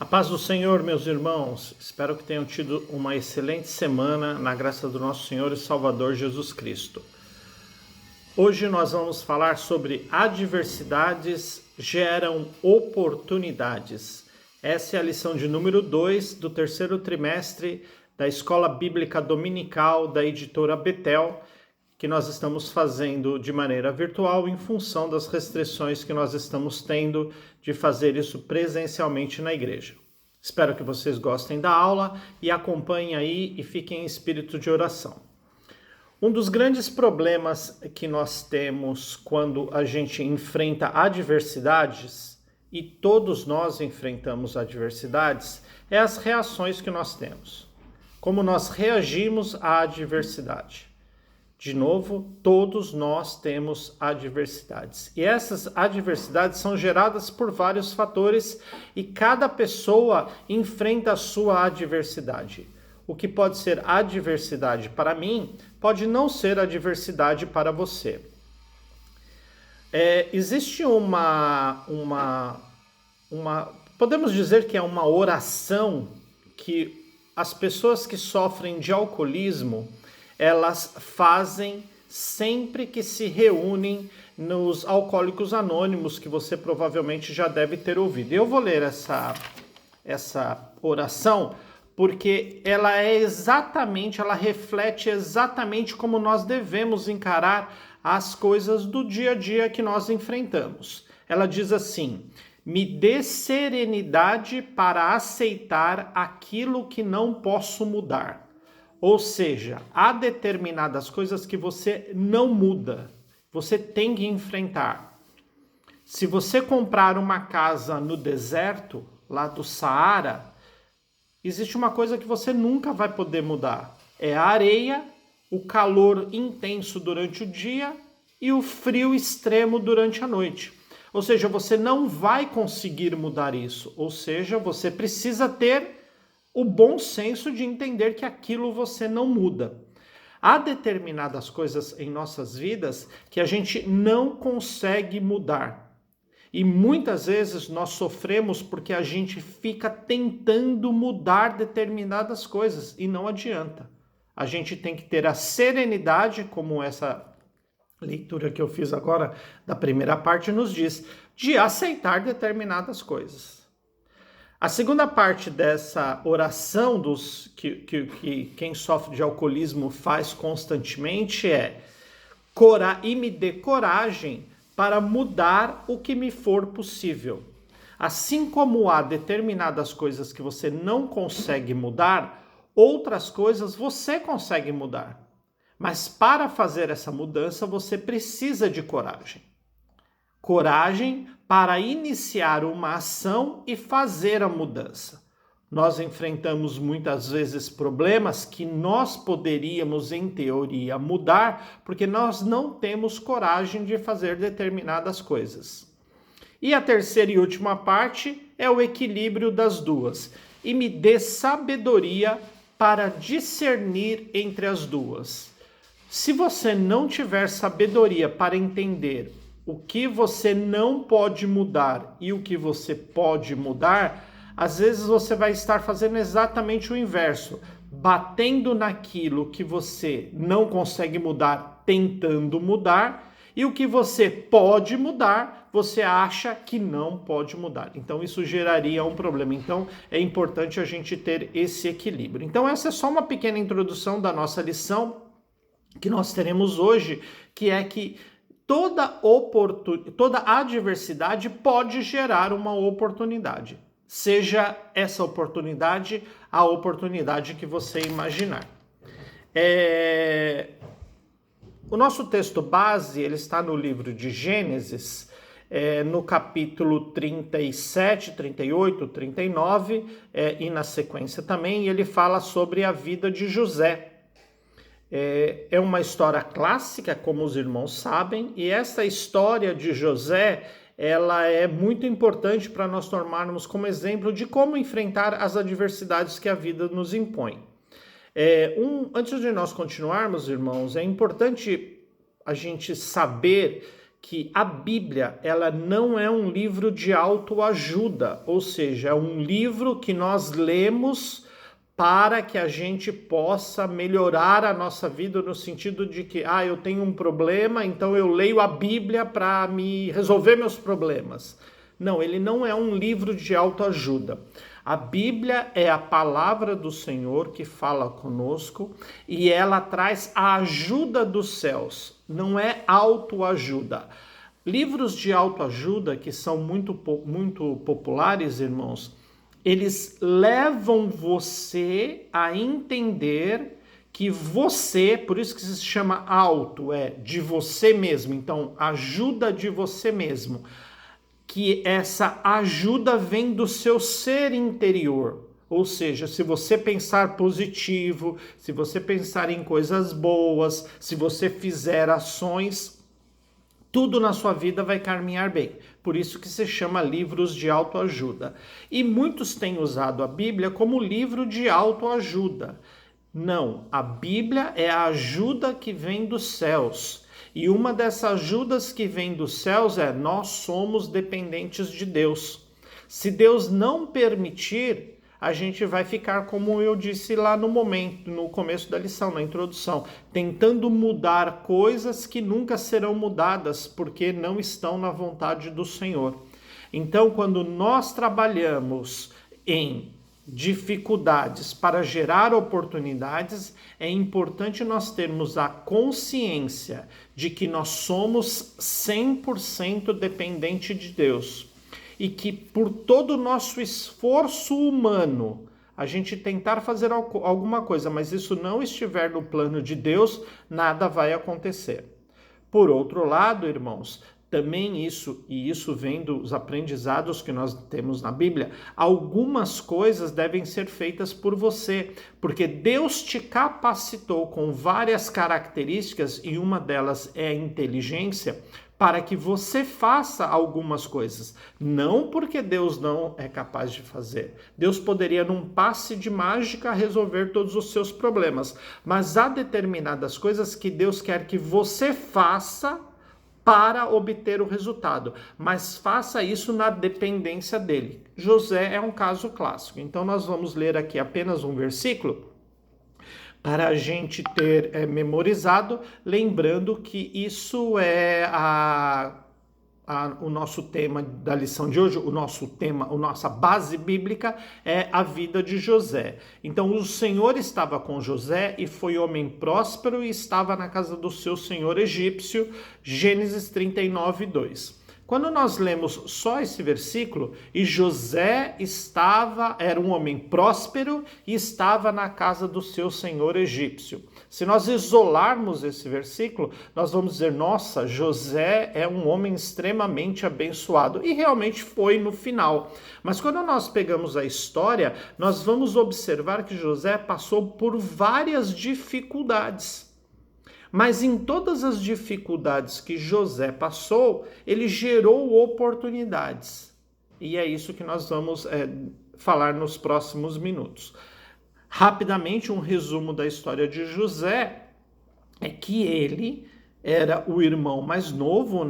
A paz do Senhor, meus irmãos. Espero que tenham tido uma excelente semana na graça do nosso Senhor e Salvador Jesus Cristo. Hoje nós vamos falar sobre adversidades geram oportunidades. Essa é a lição de número 2 do terceiro trimestre da Escola Bíblica Dominical da editora Betel, que nós estamos fazendo de maneira virtual em função das restrições que nós estamos tendo de fazer isso presencialmente na igreja. Espero que vocês gostem da aula e acompanhem aí e fiquem em espírito de oração. Um dos grandes problemas que nós temos quando a gente enfrenta adversidades, e todos nós enfrentamos adversidades, é as reações que nós temos. Como nós reagimos à adversidade. De novo, todos nós temos adversidades. E essas adversidades são geradas por vários fatores e cada pessoa enfrenta a sua adversidade. O que pode ser adversidade para mim, pode não ser adversidade para você. Existe podemos dizer que é uma oração que as pessoas que sofrem de alcoolismo elas fazem sempre que se reúnem nos Alcoólicos Anônimos, que você provavelmente já deve ter ouvido. Eu vou ler essa oração porque ela reflete exatamente como nós devemos encarar as coisas do dia a dia que nós enfrentamos. Ela diz assim: me dê serenidade para aceitar aquilo que não posso mudar. Ou seja, há determinadas coisas que você não muda, você tem que enfrentar. Se você comprar uma casa no deserto, lá do Saara, existe uma coisa que você nunca vai poder mudar. É a areia, o calor intenso durante o dia e o frio extremo durante a noite. Ou seja, você não vai conseguir mudar isso. Ou seja, você precisa ter o bom senso de entender que aquilo você não muda. Há determinadas coisas em nossas vidas que a gente não consegue mudar. E muitas vezes nós sofremos porque a gente fica tentando mudar determinadas coisas e não adianta. A gente tem que ter a serenidade, como essa leitura que eu fiz agora da primeira parte nos diz, de aceitar determinadas coisas. A segunda parte dessa oração que quem sofre de alcoolismo faz constantemente é: e me dê coragem para mudar o que me for possível. Assim como há determinadas coisas que você não consegue mudar, outras coisas você consegue mudar. Mas para fazer essa mudança você precisa de coragem. Coragem para iniciar uma ação e fazer a mudança. Nós enfrentamos muitas vezes problemas que nós poderíamos, em teoria, mudar, porque nós não temos coragem de fazer determinadas coisas. E a terceira e última parte é o equilíbrio das duas. E me dê sabedoria para discernir entre as duas. Se você não tiver sabedoria para entender o que você não pode mudar e o que você pode mudar, às vezes você vai estar fazendo exatamente o inverso, batendo naquilo que você não consegue mudar, tentando mudar, e o que você pode mudar, você acha que não pode mudar. Então isso geraria um problema. Então é importante a gente ter esse equilíbrio. Então essa é só uma pequena introdução da nossa lição que nós teremos hoje, que é que toda adversidade pode gerar uma oportunidade. Seja essa oportunidade a oportunidade que você imaginar. O nosso texto base ele está no livro de Gênesis, no capítulo 37, 38, 39, e na sequência também ele fala sobre a vida de José. É uma história clássica, como os irmãos sabem, e essa história de José, ela é muito importante para nós tomarmos como exemplo de como enfrentar as adversidades que a vida nos impõe. Antes de nós continuarmos, irmãos, é importante a gente saber que a Bíblia, ela não é um livro de autoajuda, ou seja, é um livro que nós lemos para que a gente possa melhorar a nossa vida no sentido de que, eu tenho um problema, então eu leio a Bíblia para me resolver meus problemas. Não, ele não é um livro de autoajuda. A Bíblia é a palavra do Senhor que fala conosco e ela traz a ajuda dos céus, não é autoajuda. Livros de autoajuda que são muito populares, irmãos, eles levam você a entender que você, por isso que se chama auto, de você mesmo, então ajuda de você mesmo, que essa ajuda vem do seu ser interior, ou seja, se você pensar positivo, se você pensar em coisas boas, se você fizer ações, tudo na sua vida vai caminhar bem. Por isso que se chama livros de autoajuda. E muitos têm usado a Bíblia como livro de autoajuda. Não, a Bíblia é a ajuda que vem dos céus. E uma dessas ajudas que vem dos céus é: nós somos dependentes de Deus. Se Deus não permitir, a gente vai ficar, como eu disse lá no começo da lição, na introdução, tentando mudar coisas que nunca serão mudadas, porque não estão na vontade do Senhor. Então, quando nós trabalhamos em dificuldades para gerar oportunidades, é importante nós termos a consciência de que nós somos 100% dependente de Deus. E que por todo o nosso esforço humano, a gente tentar fazer alguma coisa, mas isso não estiver no plano de Deus, nada vai acontecer. Por outro lado, irmãos, também isso vem dos aprendizados que nós temos na Bíblia, algumas coisas devem ser feitas por você, porque Deus te capacitou com várias características, e uma delas é a inteligência, para que você faça algumas coisas. Não porque Deus não é capaz de fazer. Deus poderia, num passe de mágica, resolver todos os seus problemas. Mas há determinadas coisas que Deus quer que você faça para obter o resultado. Mas faça isso na dependência dele. José é um caso clássico. Então nós vamos ler aqui apenas um versículo para a gente ter memorizado, lembrando que isso é o nosso tema da lição de hoje, a nossa base bíblica é a vida de José. Então o Senhor estava com José e foi homem próspero e estava na casa do seu senhor egípcio, Gênesis 39, 2. Quando nós lemos só esse versículo, e José era um homem próspero e estava na casa do seu senhor egípcio. Se nós isolarmos esse versículo, nós vamos dizer, nossa, José é um homem extremamente abençoado. E realmente foi no final. Mas quando nós pegamos a história, nós vamos observar que José passou por várias dificuldades. Mas em todas as dificuldades que José passou, ele gerou oportunidades. E é isso que nós vamos falar nos próximos minutos. Rapidamente, um resumo da história de José é que ele era o irmão mais novo,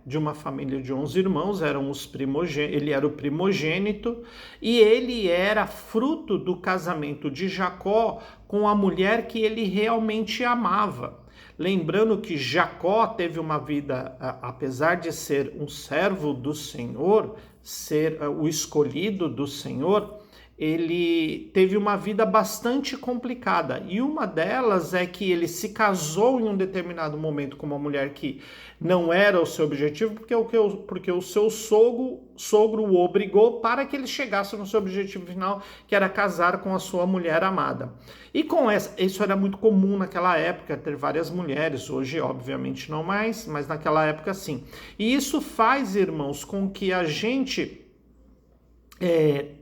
de uma família de 11 irmãos, ele era o primogênito, e ele era fruto do casamento de Jacó com a mulher que ele realmente amava. Lembrando que Jacó teve uma vida, apesar de ser um servo do Senhor, ser o escolhido do Senhor, ele teve uma vida bastante complicada. E uma delas é que ele se casou em um determinado momento com uma mulher que não era o seu objetivo, porque o seu sogro o obrigou para que ele chegasse no seu objetivo final, que era casar com a sua mulher amada. E isso era muito comum naquela época, ter várias mulheres. Hoje, obviamente, não mais, mas naquela época, sim. E isso faz, irmãos, com que a gente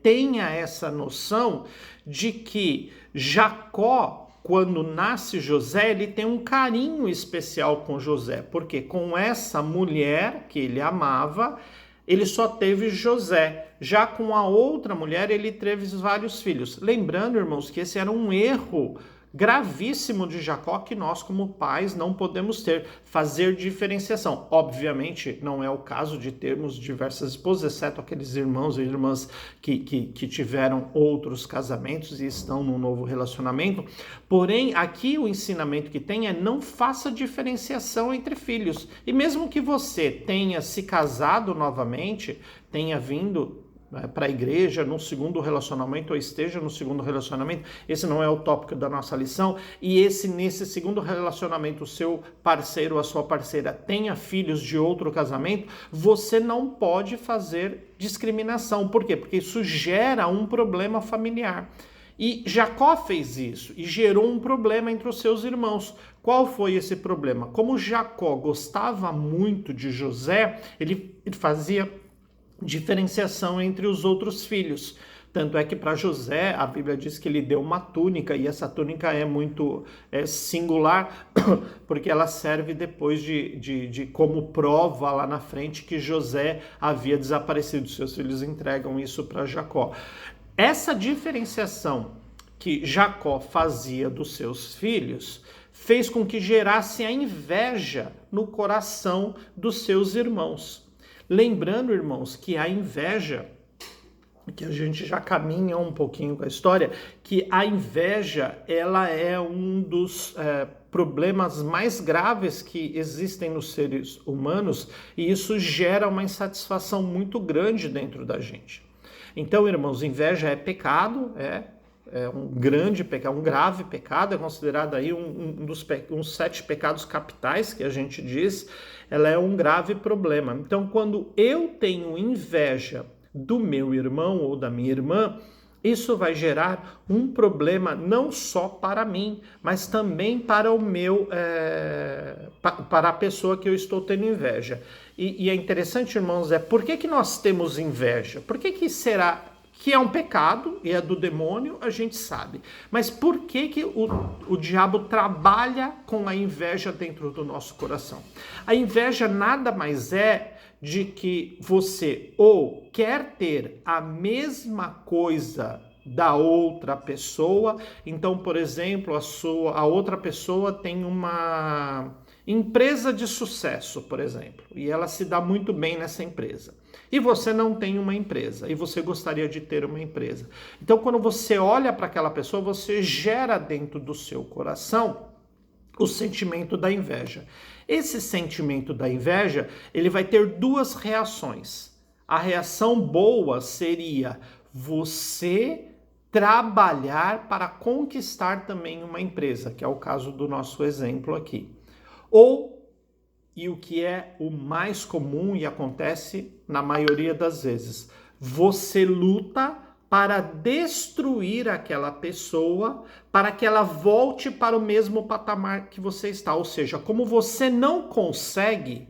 tenha essa noção de que Jacó, quando nasce José, ele tem um carinho especial com José, porque com essa mulher que ele amava, ele só teve José. Já com a outra mulher, ele teve vários filhos. Lembrando, irmãos, que esse era um erro gravíssimo de Jacó que nós, como pais, não podemos ter, fazer diferenciação. Obviamente, não é o caso de termos diversas esposas, exceto aqueles irmãos e irmãs que tiveram outros casamentos e estão num novo relacionamento. Porém, aqui o ensinamento que tem é não faça diferenciação entre filhos. E mesmo que você tenha se casado novamente, tenha vindo para a igreja no segundo relacionamento ou esteja no segundo relacionamento, esse não é o tópico da nossa lição, e nesse segundo relacionamento o seu parceiro ou a sua parceira tenha filhos de outro casamento, você não pode fazer discriminação. Por quê? Porque isso gera um problema familiar. E Jacó fez isso e gerou um problema entre os seus irmãos. Qual foi esse problema? Como Jacó gostava muito de José, ele fazia diferenciação entre os outros filhos. Tanto é que para José, a Bíblia diz que ele deu uma túnica, e essa túnica é muito singular, porque ela serve depois de como prova lá na frente que José havia desaparecido. Seus filhos entregam isso para Jacó. Essa diferenciação que Jacó fazia dos seus filhos fez com que gerasse a inveja no coração dos seus irmãos. Lembrando, irmãos, que a inveja, que a gente já caminha um pouquinho com a história, que a inveja ela é um dos problemas mais graves que existem nos seres humanos, e isso gera uma insatisfação muito grande dentro da gente. Então, irmãos, inveja é pecado, é um grande pecado, um grave pecado, é considerado aí uns 7 pecados capitais que a gente diz. Ela é um grave problema. Então, quando eu tenho inveja do meu irmão ou da minha irmã, isso vai gerar um problema não só para mim, mas também para para a pessoa que eu estou tendo inveja. E é interessante, irmãos, por que nós temos inveja? Por que será que é um pecado e é do demônio? A gente sabe. Mas por que o diabo trabalha com a inveja dentro do nosso coração? A inveja nada mais é de que você ou quer ter a mesma coisa da outra pessoa. Então, por exemplo, a outra pessoa tem uma empresa de sucesso, por exemplo, e ela se dá muito bem nessa empresa. E você não tem uma empresa, e você gostaria de ter uma empresa. Então, quando você olha para aquela pessoa, você gera dentro do seu coração o sentimento da inveja. Esse sentimento da inveja, ele vai ter 2 reações. A reação boa seria você trabalhar para conquistar também uma empresa, que é o caso do nosso exemplo aqui. E o que é o mais comum e acontece na maioria das vezes, você luta para destruir aquela pessoa, para que ela volte para o mesmo patamar que você está. Ou seja, como você não consegue,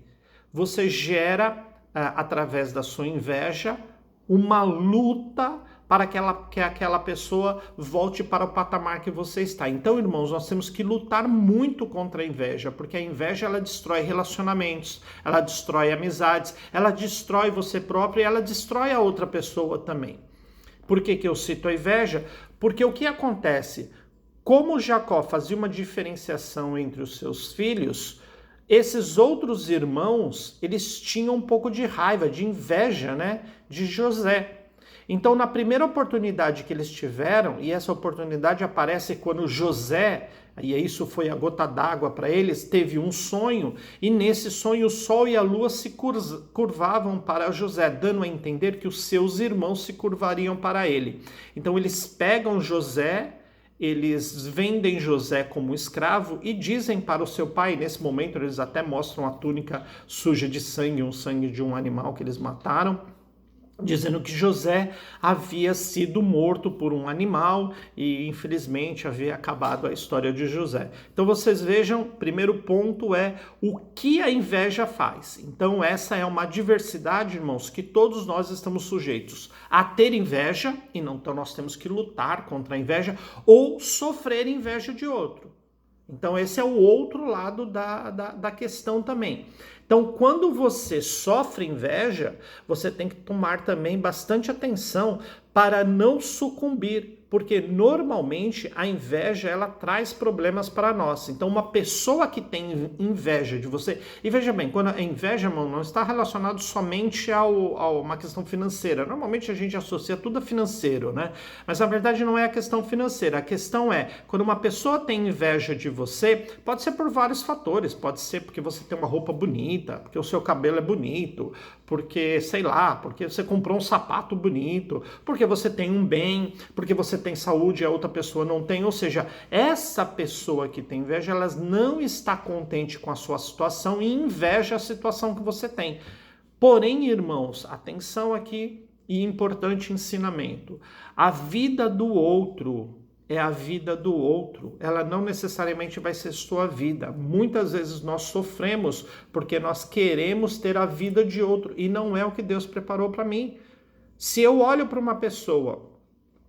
você gera, através da sua inveja, uma luta para que aquela pessoa volte para o patamar que você está. Então, irmãos, nós temos que lutar muito contra a inveja, porque a inveja ela destrói relacionamentos, ela destrói amizades, ela destrói você próprio e ela destrói a outra pessoa também. Por que eu cito a inveja? Porque o que acontece? Como Jacó fazia uma diferenciação entre os seus filhos, esses outros irmãos, eles tinham um pouco de raiva, de inveja, de José. Então, na primeira oportunidade que eles tiveram, e essa oportunidade aparece quando José, e isso foi a gota d'água para eles, teve um sonho, e nesse sonho o sol e a lua se curvavam para José, dando a entender que os seus irmãos se curvariam para ele. Então, eles pegam José, eles vendem José como escravo e dizem para o seu pai, nesse momento eles até mostram a túnica suja de sangue, um sangue de um animal que eles mataram, dizendo que José havia sido morto por um animal e infelizmente havia acabado a história de José. Então vocês vejam, primeiro ponto é o que a inveja faz. Então essa é uma diversidade, irmãos, que todos nós estamos sujeitos a ter inveja, e não, então nós temos que lutar contra a inveja ou sofrer inveja de outro. Então esse é o outro lado da questão também. Então, quando você sofre inveja, você tem que tomar também bastante atenção para não sucumbir, porque normalmente a inveja ela traz problemas para nós. Então uma pessoa que tem inveja de você, e veja bem, quando a inveja, irmão, não está relacionado somente a uma questão financeira. Normalmente a gente associa tudo a financeiro, né? Mas na verdade não é a questão financeira. A questão é, quando uma pessoa tem inveja de você, pode ser por vários fatores. Pode ser porque você tem uma roupa bonita, porque o seu cabelo é bonito, porque, sei lá, porque você comprou um sapato bonito, porque você tem um bem, porque você tem saúde e a outra pessoa não tem. Ou seja, essa pessoa que tem inveja, ela não está contente com a sua situação e inveja a situação que você tem. Porém, irmãos, atenção aqui e importante ensinamento. A vida do outro é a vida do outro, ela não necessariamente vai ser sua vida. Muitas vezes nós sofremos porque nós queremos ter a vida de outro e não é o que Deus preparou para mim. Se eu olho para uma pessoa,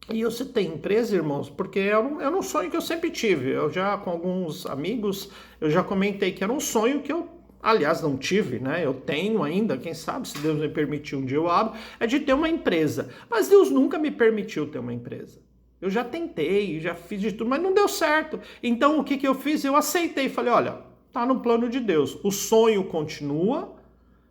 e você tem empresa, irmãos, porque é um sonho que eu sempre tive. Eu já, com alguns amigos, eu já comentei que era um sonho que eu, aliás, não tive, né? Eu tenho ainda, quem sabe, se Deus me permitir um dia eu abro, é de ter uma empresa. Mas Deus nunca me permitiu ter uma empresa. Eu já tentei, já fiz de tudo, mas não deu certo. Então, o que eu fiz? Eu aceitei, falei, olha, tá no plano de Deus. O sonho continua.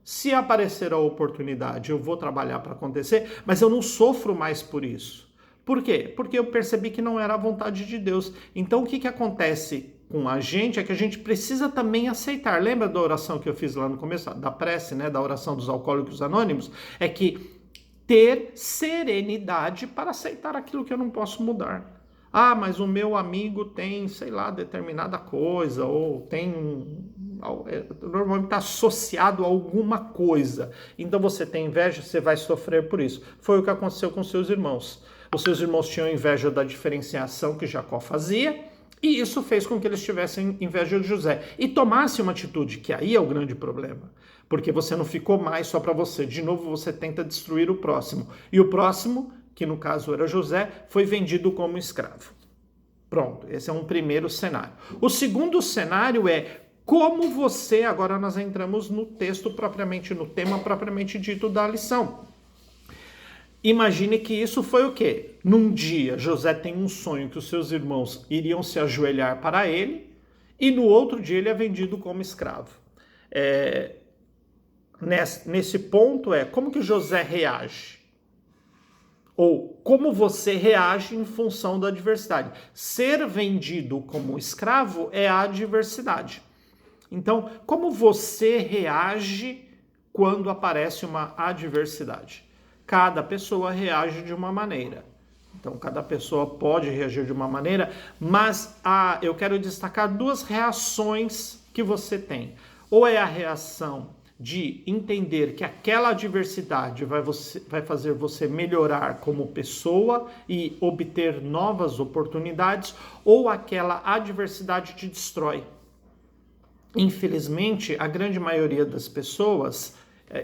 Se aparecer a oportunidade, eu vou trabalhar para acontecer, mas eu não sofro mais por isso. Por quê? Porque eu percebi que não era a vontade de Deus. Então, o que acontece com a gente é que a gente precisa também aceitar. Lembra da oração que eu fiz lá no começo, da prece, né, da oração dos Alcoólicos Anônimos? É que ter serenidade para aceitar aquilo que eu não posso mudar. Ah, mas o meu amigo tem, sei lá, determinada coisa, ou tem, normalmente está associado a alguma coisa. Então você tem inveja, você vai sofrer por isso. Foi o que aconteceu com seus irmãos. Os seus irmãos tinham inveja da diferenciação que Jacó fazia, e isso fez com que eles tivessem inveja de José. E tomasse uma atitude, que aí é o grande problema. Porque você não ficou mais só para você. De novo, você tenta destruir o próximo. E o próximo, que no caso era José, foi vendido como escravo. Pronto, esse é um primeiro cenário. O segundo cenário é como você, agora nós entramos no texto propriamente, no tema propriamente dito da lição. Imagine que isso foi o quê? Num dia, José tem um sonho que os seus irmãos iriam se ajoelhar para ele, e no outro dia ele é vendido como escravo. Nesse ponto como que José reage? Ou como você reage em função da adversidade? Ser vendido como escravo é a adversidade. Então, como você reage quando aparece uma adversidade? Cada pessoa reage de uma maneira. Então, cada pessoa pode reagir de uma maneira, mas eu quero destacar duas reações que você tem. Ou é a reação de entender que aquela adversidade vai fazer você melhorar como pessoa e obter novas oportunidades, ou aquela adversidade te destrói. Infelizmente, a grande maioria das pessoas,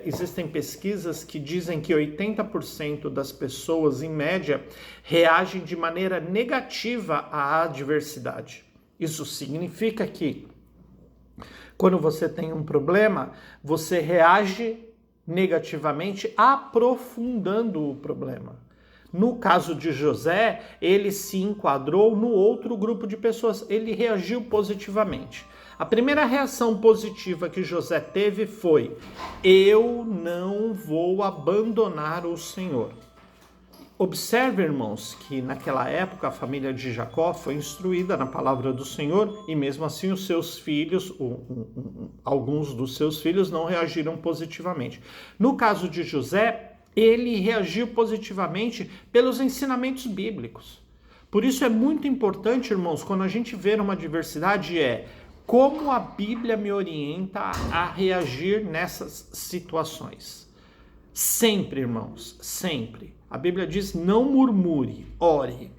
existem pesquisas que dizem que 80% das pessoas, em média, reagem de maneira negativa à adversidade. Isso significa que quando você tem um problema, você reage negativamente, aprofundando o problema. No caso de José, ele se enquadrou no outro grupo de pessoas, ele reagiu positivamente. A primeira reação positiva que José teve foi: eu não vou abandonar o Senhor. Observe, irmãos, que naquela época a família de Jacó foi instruída na palavra do Senhor e mesmo assim os seus filhos, alguns dos seus filhos não reagiram positivamente. No caso de José, ele reagiu positivamente pelos ensinamentos bíblicos. Por isso é muito importante, irmãos, quando a gente vê uma adversidade, como a Bíblia me orienta a reagir nessas situações. Sempre, irmãos, sempre. A Bíblia diz: não murmure, ore.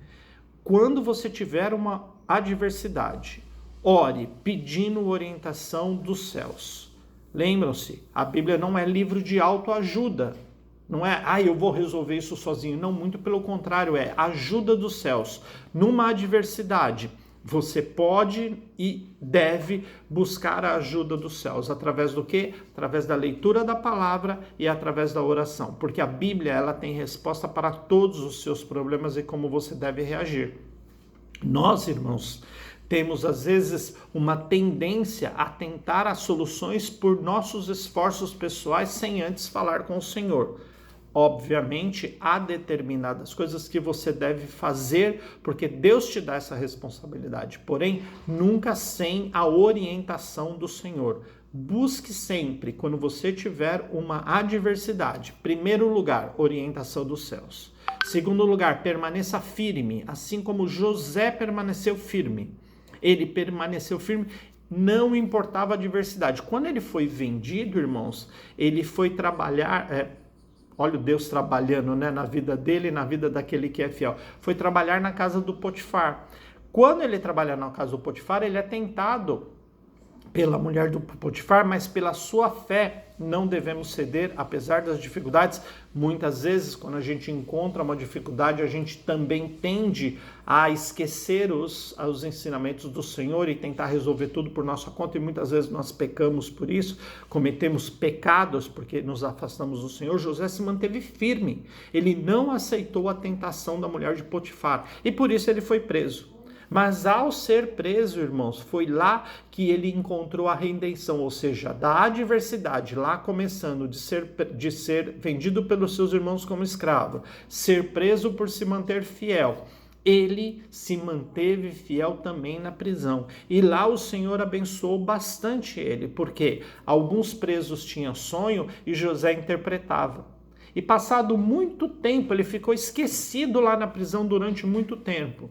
Quando você tiver uma adversidade, ore pedindo orientação dos céus. Lembram-se, a Bíblia não é livro de autoajuda. Não é, eu vou resolver isso sozinho. Não, muito pelo contrário, é ajuda dos céus. Numa adversidade, Você pode e deve buscar a ajuda dos céus. Através do quê? Através da leitura da palavra e através da oração. Porque a Bíblia, ela tem resposta para todos os seus problemas e como você deve reagir. Nós, irmãos, temos às vezes uma tendência a tentar as soluções por nossos esforços pessoais sem antes falar com o Senhor. Obviamente, há determinadas coisas que você deve fazer, porque Deus te dá essa responsabilidade. Porém, nunca sem a orientação do Senhor. Busque sempre, quando você tiver uma adversidade, primeiro lugar, orientação dos céus. Segundo lugar, permaneça firme, assim como José permaneceu firme. Ele permaneceu firme, não importava a adversidade. Quando ele foi vendido, irmãos, ele foi trabalhar... Olha o Deus trabalhando, né, na vida dele e na vida daquele que é fiel. Foi trabalhar na casa do Potifar. Quando ele trabalha na casa do Potifar, ele é tentado pela mulher do Potifar, mas pela sua fé não devemos ceder, apesar das dificuldades. Muitas vezes, quando a gente encontra uma dificuldade, a gente também tende a esquecer os ensinamentos do Senhor e tentar resolver tudo por nossa conta, e muitas vezes nós pecamos por isso, cometemos pecados porque nos afastamos do Senhor. José se manteve firme, ele não aceitou a tentação da mulher de Potifar, e por isso ele foi preso. Mas ao ser preso, irmãos, foi lá que ele encontrou a redenção, ou seja, da adversidade, lá começando de ser vendido pelos seus irmãos como escravo, ser preso por se manter fiel. Ele se manteve fiel também na prisão. E lá o Senhor abençoou bastante ele, porque alguns presos tinham sonho e José interpretava. E passado muito tempo, ele ficou esquecido lá na prisão durante muito tempo.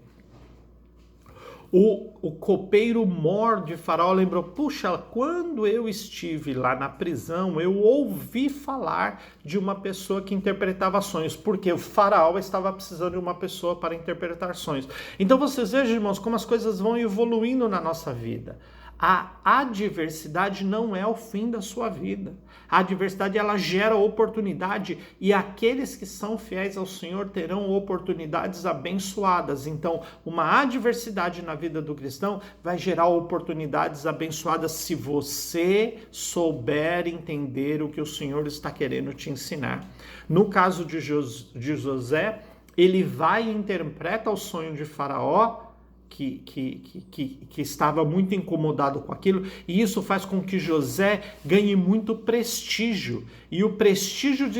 O copeiro-mor de Faraó lembrou: puxa, quando eu estive lá na prisão, eu ouvi falar de uma pessoa que interpretava sonhos, porque o Faraó estava precisando de uma pessoa para interpretar sonhos. Então vocês vejam, irmãos, como as coisas vão evoluindo na nossa vida. A adversidade não é o fim da sua vida. A adversidade, ela gera oportunidade, e aqueles que são fiéis ao Senhor terão oportunidades abençoadas. Então, uma adversidade na vida do cristão vai gerar oportunidades abençoadas se você souber entender o que o Senhor está querendo te ensinar. No caso de José, ele vai e interpreta o sonho de Faraó, que estava muito incomodado com aquilo, e isso faz com que José ganhe muito prestígio, e o prestígio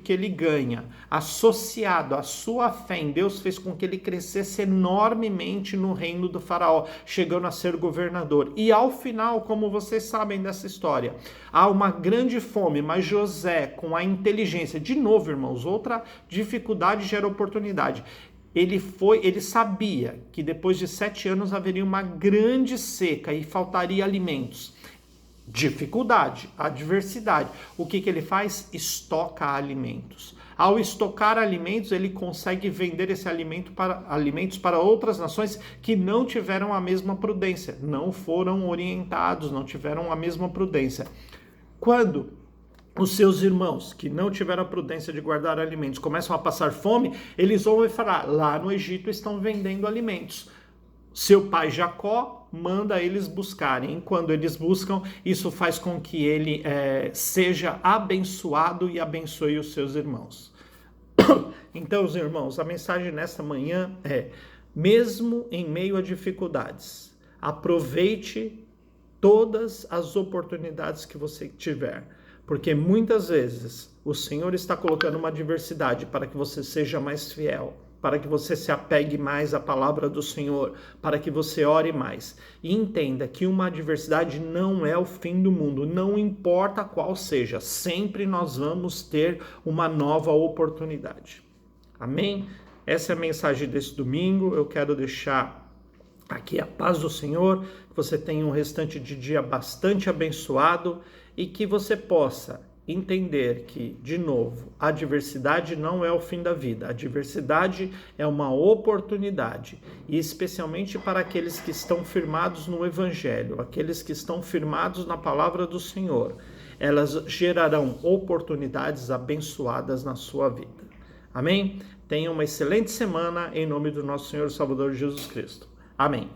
que ele ganha, associado à sua fé em Deus, fez com que ele crescesse enormemente no reino do Faraó, chegando a ser governador. E ao final, como vocês sabem dessa história, há uma grande fome, mas José, com a inteligência, de novo, irmãos, outra dificuldade gera oportunidade. Ele sabia que depois de 7 anos haveria uma grande seca e faltaria alimentos. Dificuldade, adversidade. O que ele faz? Estoca alimentos. Ao estocar alimentos, ele consegue vender esse alimentos para outras nações que não tiveram a mesma prudência, não foram orientados, não tiveram a mesma prudência. Quando os seus irmãos, que não tiveram a prudência de guardar alimentos, começam a passar fome, eles vão falar: lá no Egito estão vendendo alimentos. Seu pai Jacó manda eles buscarem. Quando eles buscam, isso faz com que ele seja abençoado e abençoe os seus irmãos. Então, os irmãos, a mensagem nesta manhã é: mesmo em meio a dificuldades, aproveite todas as oportunidades que você tiver. Porque muitas vezes o Senhor está colocando uma adversidade para que você seja mais fiel, para que você se apegue mais à palavra do Senhor, para que você ore mais. E entenda que uma adversidade não é o fim do mundo, não importa qual seja, sempre nós vamos ter uma nova oportunidade. Amém? Essa é a mensagem desse domingo. Eu quero deixar aqui a paz do Senhor, que você tenha um restante de dia bastante abençoado, e que você possa entender que, de novo, a adversidade não é o fim da vida. A adversidade é uma oportunidade, e especialmente para aqueles que estão firmados no Evangelho, aqueles que estão firmados na palavra do Senhor, elas gerarão oportunidades abençoadas na sua vida. Amém? Tenha uma excelente semana em nome do nosso Senhor e Salvador Jesus Cristo. Amém.